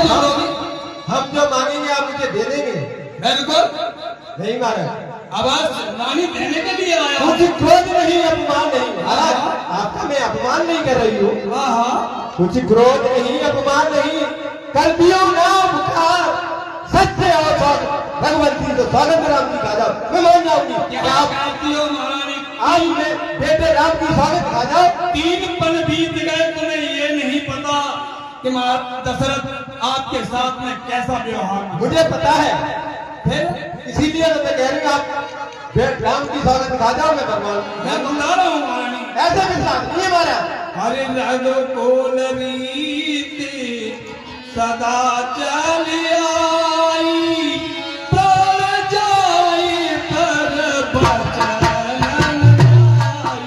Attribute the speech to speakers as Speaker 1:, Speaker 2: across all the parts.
Speaker 1: ना दोगे?
Speaker 2: हम जो मांगेंगे आप मुझे दे देंगे?
Speaker 1: बिल्कुल
Speaker 2: नहीं महाराज।
Speaker 1: आवाज रानी देने के लिए आया
Speaker 2: कुछ क्रोध नहीं, अपमान नहीं महाराज, आपका मैं अपमान नहीं कर रही हूँ।
Speaker 1: हाँ हाँ
Speaker 2: कुछ क्रोध नहीं, अपमान नहीं, कल्पियों ना बुखार सत्य और भगवंती तो स्वागत राम की खाजा मैं मान जाऊंगी।
Speaker 1: क्या
Speaker 2: आप
Speaker 1: कहती हो महारानी?
Speaker 2: आज मैं बेटे राम की स्वागत खाजा।
Speaker 1: 3 पल बीत गए, तुम्हें ये नहीं पता कि महाराज दशरथ आपके साथ में कैसा व्यवहार?
Speaker 2: मुझे पता है,
Speaker 1: फिर
Speaker 2: इसीलिए तो मैं कह रही हूँ आप बेटे राम की स्वागत खाजा मैं बनवा।
Speaker 1: मैं बता रहा हूँ महारानी,
Speaker 2: ऐसे विश्वास नहीं हमारा।
Speaker 1: हरे रघु कुल रीति सदा चली आई, प्राण जाई पर बचन आई।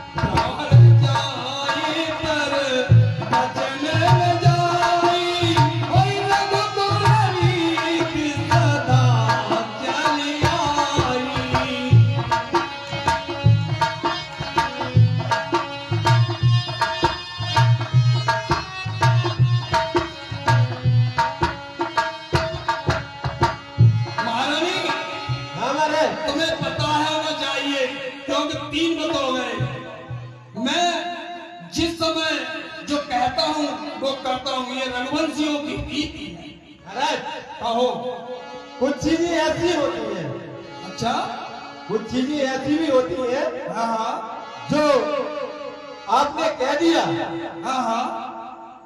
Speaker 1: प्राण जाई पर बचन जाई, हरे रघु कुल रीति सदा चली आई। महारानी
Speaker 2: हाँ महाराज।
Speaker 1: तुम्हें पता होना चाहिए, क्योंकि 3 बत हो गए। मैं जिस समय जो कहता हूँ वो करता हूँ, ये रघुवंशियों की रीति है।
Speaker 2: महाराज
Speaker 1: कहो।
Speaker 2: कुछ चीजें ऐसी होती हैं,
Speaker 1: अच्छा
Speaker 2: कुछ चीजें ऐसी भी होती हैं
Speaker 1: हाँ हाँ
Speaker 2: जो आपने कह दिया
Speaker 1: हाँ हाँ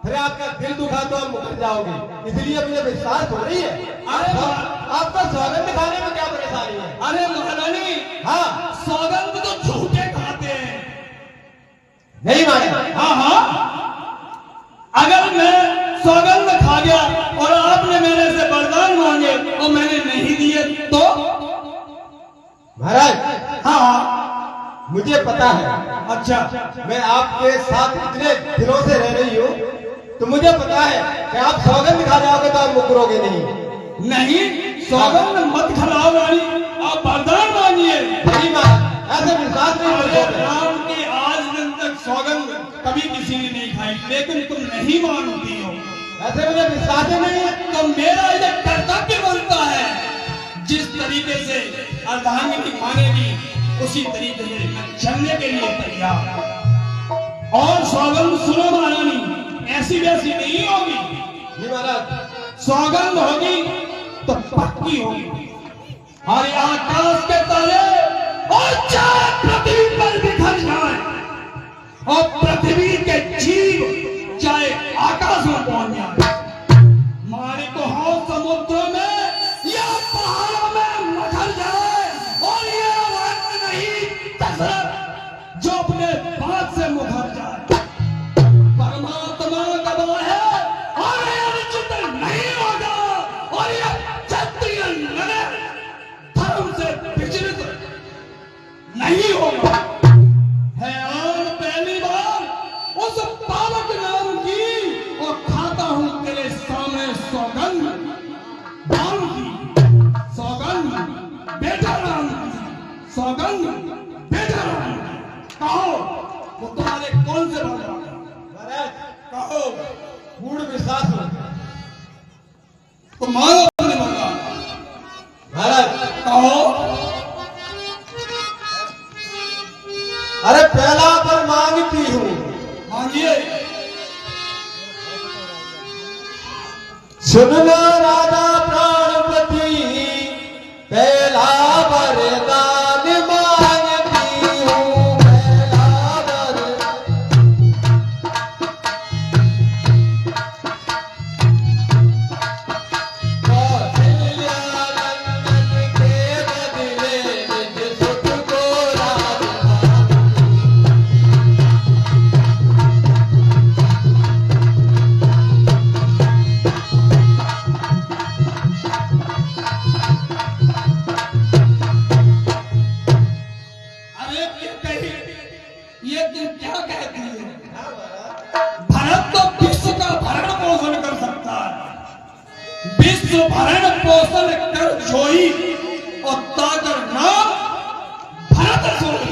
Speaker 2: फिर आपका दिल दुखा तो आप मुकर जाओगे, इसलिए मुझे विश्वास हो रही है।
Speaker 1: अरे
Speaker 2: आपका स्वागत दिखाने में क्या परेशानी है?
Speaker 1: अरे महारानी,
Speaker 2: हाँ
Speaker 1: सौगंध तो झूठे खाते हैं।
Speaker 2: नहीं माने।
Speaker 1: हाँ हाँ अगर मैं सौगंध खा गया और आपने मेरे से वरदान मांगे और मैंने नहीं दिए तो?
Speaker 2: महाराज
Speaker 1: हाँ हाँ
Speaker 2: मुझे पता है,
Speaker 1: अच्छा
Speaker 2: मैं आपके साथ इतने दिनों से रह रही हूँ तो मुझे पता है कि आप सौगंध खा जाओगे तो आप मुकरोगे नहीं।
Speaker 1: नहीं, सौगंध मत खराब रानी, आप वरदान मांगिए।
Speaker 2: नहीं महाराज, ऐसे विश्वास नहीं
Speaker 1: अरे
Speaker 2: करते।
Speaker 1: राम की आज दिन तक सौगंध कभी किसी ने नहीं खाई, लेकिन तुम नहीं मानती हो।
Speaker 2: ऐसे मुझे विश्वास ही नहीं है।
Speaker 1: तो मेरा ये कर्तव्य बनता है, जिस तरीके से अर्धांगिनी मानेगी उसी तरीके से मैं चलने के लिए तैयार। और सौगंध सुनो महारानी, ऐसी वैसी नहीं होगी।
Speaker 2: नहीं महाराज।
Speaker 1: सौगंध होगी तो पक्की होगी। और आकाश के तारे और चाहे पृथ्वी पर बिखर जाए और पृथ्वी के जीव चाहे आकाश में पहुंच जाए, हमारे को हो समुद्रों में या पहाड़ों में मखर जाए, और ये वक्त नहीं दशरथ जो अपने बात से मुखर जाए। परमात्मा गवाह है और ये अनुचित नहीं होगा, और ये क्षत्रिय नर धर्म से विचलित नहीं होगा। है आज पहली बार उस पावक नाम की, और खाता हूं तेरे सामने सौगंध राम की, सौगंध बेटा राम की, सौगंध बेटा राम की। कहो वो तुम्हारे कौन से भगवान?
Speaker 2: महाराज
Speaker 1: कहो
Speaker 2: पूर्ण विश्वास हो।
Speaker 1: तो मानो अपने भगवान।
Speaker 2: महाराज
Speaker 1: कहो।
Speaker 2: अरे पहला पर मांगती हूँ,
Speaker 1: मांगिए।
Speaker 2: सुनना राजा प्राणपति, पहला वरदान मांगती हूँ, पहला वरदान। कौशल्या नंदन के बदले निज सुख को राजधानी।
Speaker 1: अरे ये तुम क्या कहती है? भरत तो विश्व का भरण पोषण कर सकता है, विश्व भरण पोषण कर छोई और ताकर नाम भरत सोई,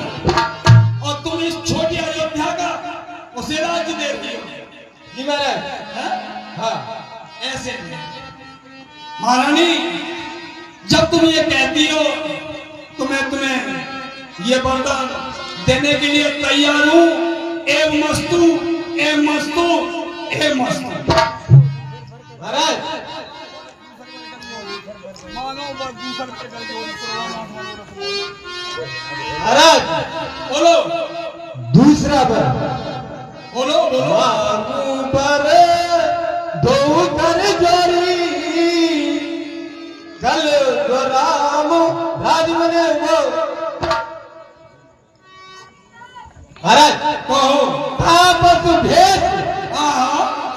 Speaker 1: और तुम इस छोटी अयोध्या का उसे राज्य दे दियो।
Speaker 2: जी महाराज। हाँ
Speaker 1: ऐसे नहीं महारानी, जब तुम ये कहती हो तो मैं तुम्हें ये वरदान देने के लिए तैयार हूं। ए मस्तू, ए मस्तू, ए मस्तू।
Speaker 2: महाराज महाराज
Speaker 1: बोलो
Speaker 2: दूसरा बर
Speaker 1: बोलो बोलो।
Speaker 2: मांगू पर दो कर जोरी कल तो राम राज बने वो। महाराज
Speaker 1: कहो।
Speaker 2: आपस भेद
Speaker 1: हाँ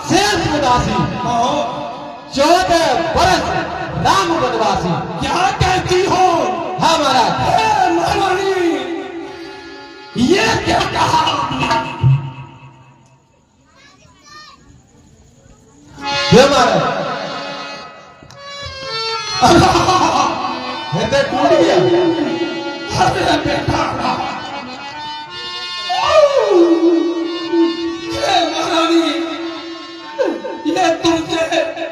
Speaker 2: शेष उदासी
Speaker 1: कहो।
Speaker 2: 14 वर्ष राम वनवासी।
Speaker 1: क्या कहती हो?
Speaker 2: हाँ महाराज।
Speaker 1: हे महारानी, ये क्या कहा आपने?
Speaker 2: ये महाराज हृदय टूट गया।
Speaker 1: अरे बेटा, हे महारानी, ये तुमसे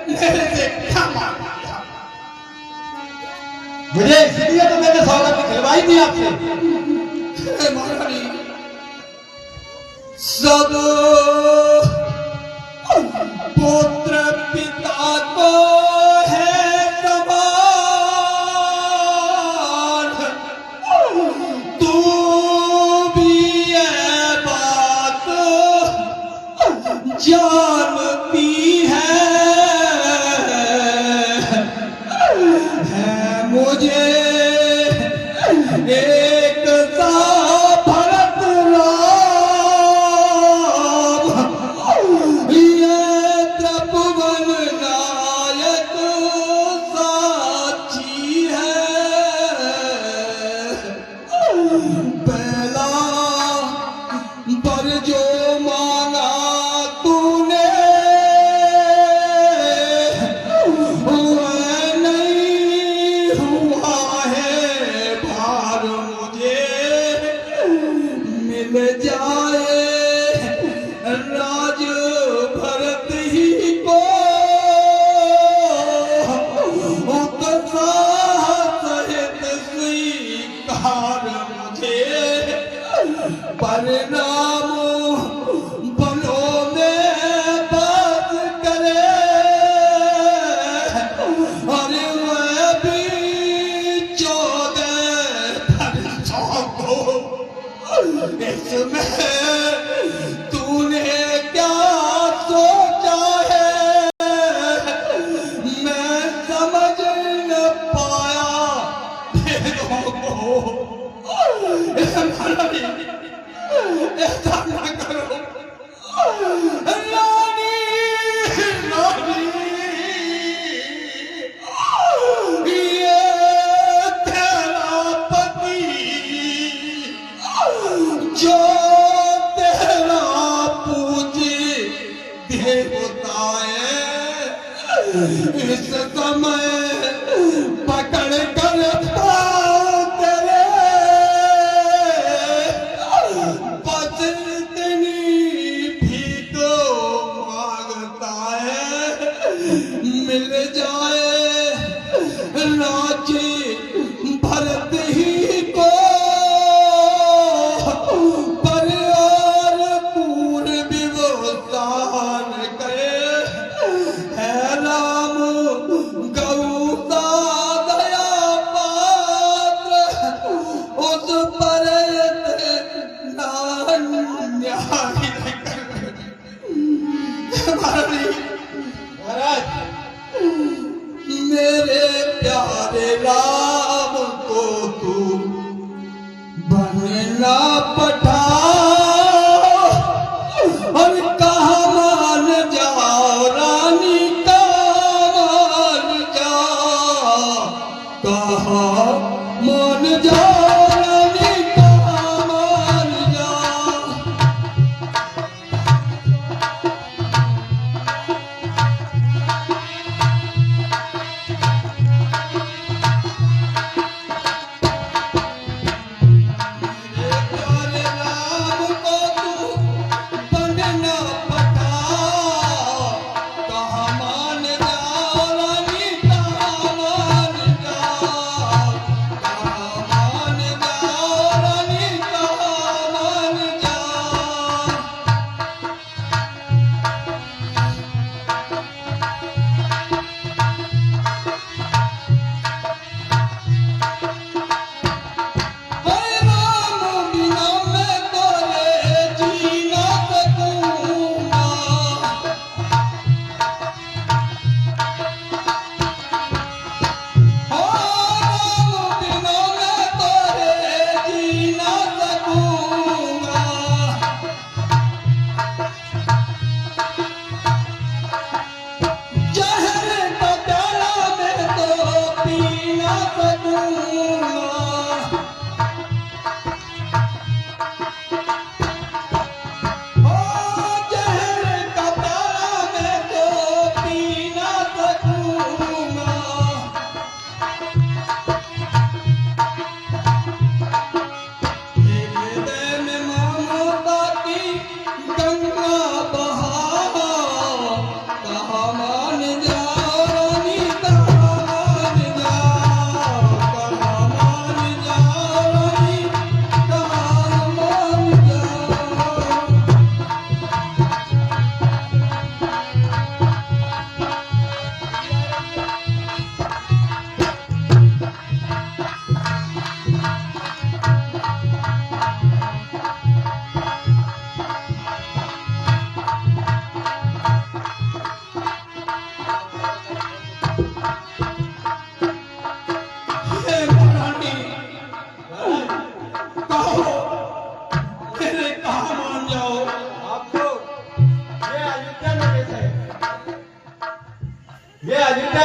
Speaker 1: मेरे से क्या मांगा?
Speaker 2: मुझे इसलिए तो मैंने सौगंध खिलवाई थी आपसे।
Speaker 1: हे महारानी, सब पुत्र पिता को है समान, तू भी ये बात जानती है मुझे एक सा भरत राम, ये त्रिभुवन नायक साक्षी है। पहला पर जो मांगा तूने वह नहीं हुआ है भार, मुझे मिल जाए राज भरत ही को, उत्साह सहित स्वीकार मुझे परिणाम बलों में बात करे, और वह भी 14 वर्षों को। इसमें तूने क्या सोचा है मैं समझ न पाया भेदों को। ऐसा ना करो रानी, रानी, ये तेरा पति जो तेरा पूजी देवता है, इस समय पकड़ कर तेरे पत्नी भी तो मांगता है, मिल जाए राज्य भरत ही को, पर और पूर्ण विवस्तान करे है राम गौता दया पात्र, उस पर न्याय
Speaker 2: महाराज
Speaker 1: मेरे प्यारे राम को तू बनना पठा, और कहा मान जाओ रानी का मान जाओ, कहा मान जाओ रानी का मान जाओ।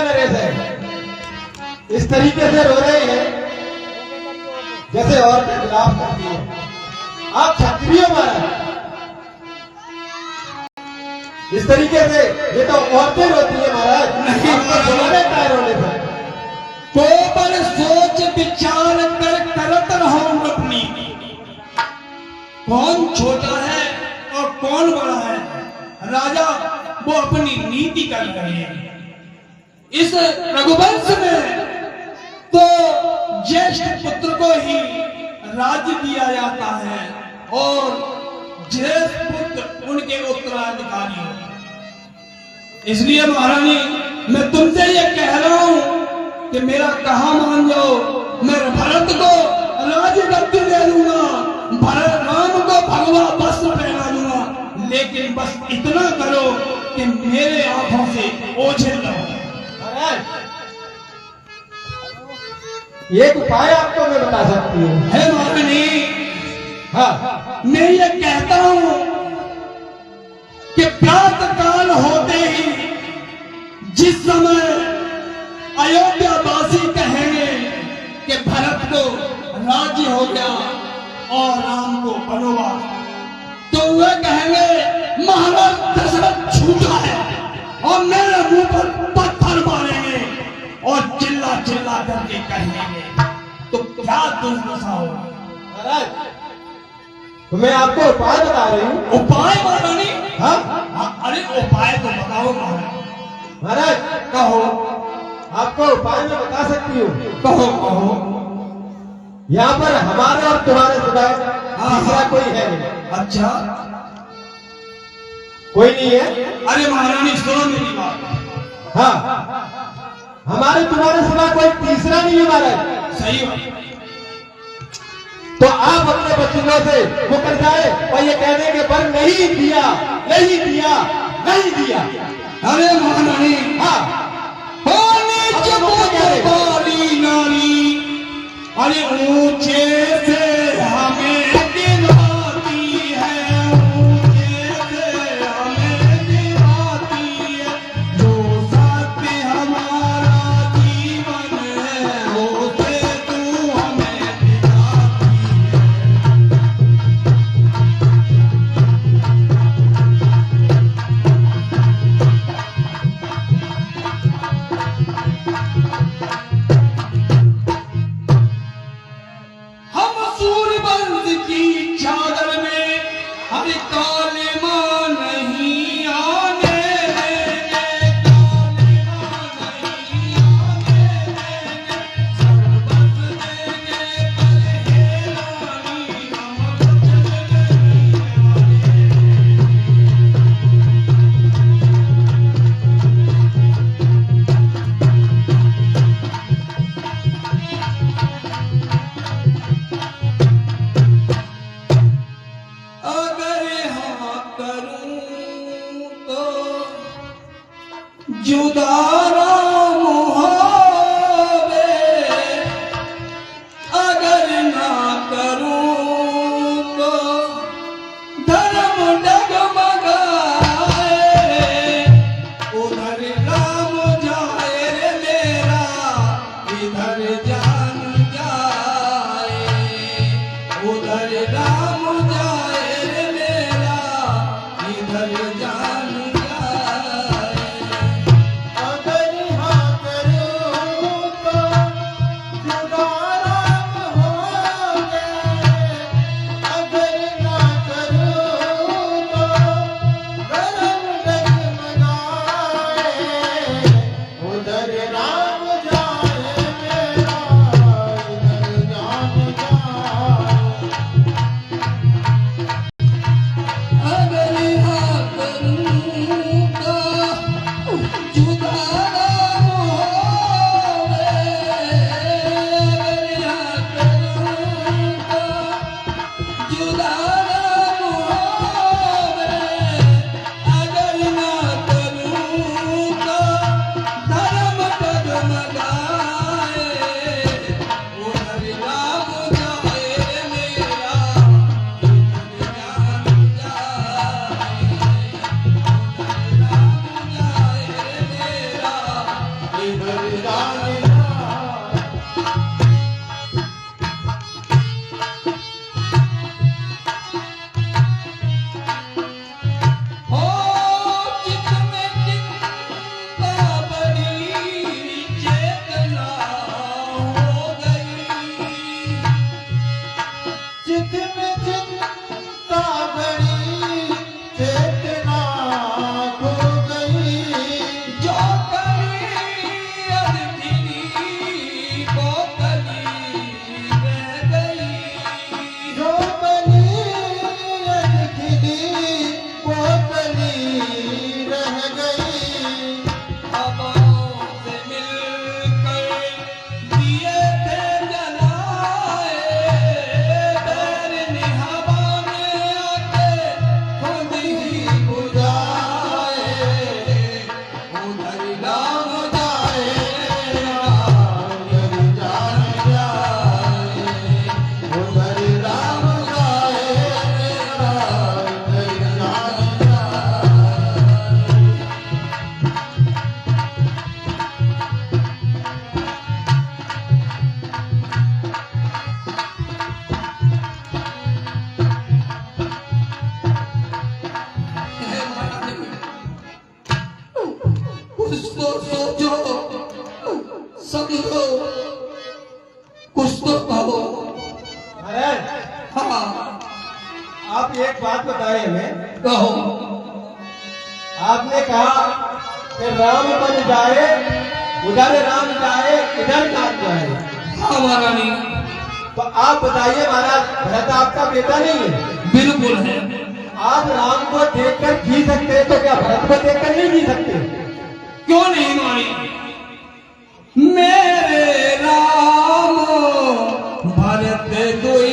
Speaker 2: नरेश है, इस तरीके से रो रहे हैं जैसे औरतें विलाप करती हैं। आप क्षत्रिय महाराज, इस तरीके से ये तो औरतें रोती है महाराज।
Speaker 1: नहीं
Speaker 2: आपको सुनाने का रोने से
Speaker 1: तो पर सोच विचार कर करत रहो अपनी, कौन छोटा है और कौन बड़ा है। राजा वो अपनी नीति कर रहे हैं। इस रघुवंश में तो ज्येष्ठ पुत्र को ही राज्य दिया जाता है और ज्येष्ठ पुत्र उनके उत्तराधिकारी होते हैं। इसलिए महारानी मैं तुमसे ये कह रहा हूं कि मेरा कहा मान जाओ, मैं भरत को राजगद्दी दे दूंगा, भरत राम को भगवा वस्त्र पहना दूंगा, लेकिन बस इतना करो कि मेरे आंखों से ओझल रहो।
Speaker 2: महाराज, एक उपाय आपको मैं बता सकती हूँ।
Speaker 1: है महारानी,
Speaker 2: हाँ,
Speaker 1: मैं ये कहता हूं कि प्रातः काल होते ही जिस समय अयोध्यावासी कहेंगे कि भरत को राज्य हो गया और राम को वनवास, तो वे कहेंगे महाराज दशरथ झूठा है और मेरे मुंह पर पत्थर मारेंगे और चिल्ला चिल्ला करके कहेंगे, तो क्या दुर्दशा होगा।
Speaker 2: महाराज, तो मैं आपको उपाय बता रही हूँ।
Speaker 1: उपाय महारानी?
Speaker 2: हाँ
Speaker 1: अरे उपाय तो बताओ महाराज।
Speaker 2: महाराज,
Speaker 1: कहो
Speaker 2: आपको उपाय मैं बता सकती हूँ।
Speaker 1: कहो कहो।
Speaker 2: यहाँ पर हमारे और तुम्हारे सिवा तीसरा कोई है नहीं।
Speaker 1: अच्छा,
Speaker 2: कोई नहीं है।
Speaker 1: अरे महारानी सुनो मेरी बात।
Speaker 2: हाँ, हमारे तुम्हारे सिवा कोई तीसरा नहीं है महाराज।
Speaker 1: सही बात।
Speaker 2: तो आप अपने वचनों से मुकर जाए और ये कहने के पर नहीं दिया, नहीं दिया, नहीं दिया।
Speaker 1: अरे महारानी,
Speaker 2: हाँ,
Speaker 1: नीचे बाली नाली, अरे ऊंचे से हमें गिराती है, ऊंचे से हमें गिराती है, जो सत्य हमारा जीवन है, उसे तू हमें दिखाती है। हम
Speaker 2: आप एक बात बताएं हमें।
Speaker 1: कहो।
Speaker 2: आपने कहा कि राम बन जाए, उधर राम जाए, इधर काम जाए।
Speaker 1: हाँ महारानी।
Speaker 2: तो आप बताइए महाराज, भरत आपका बेटा नहीं है?
Speaker 1: बिल्कुल है।
Speaker 2: आप राम को देखकर जी सकते हैं, तो क्या भरत को देखकर नहीं जी सकते?
Speaker 1: क्यों नहीं मानी? मेरे राम भरत दुई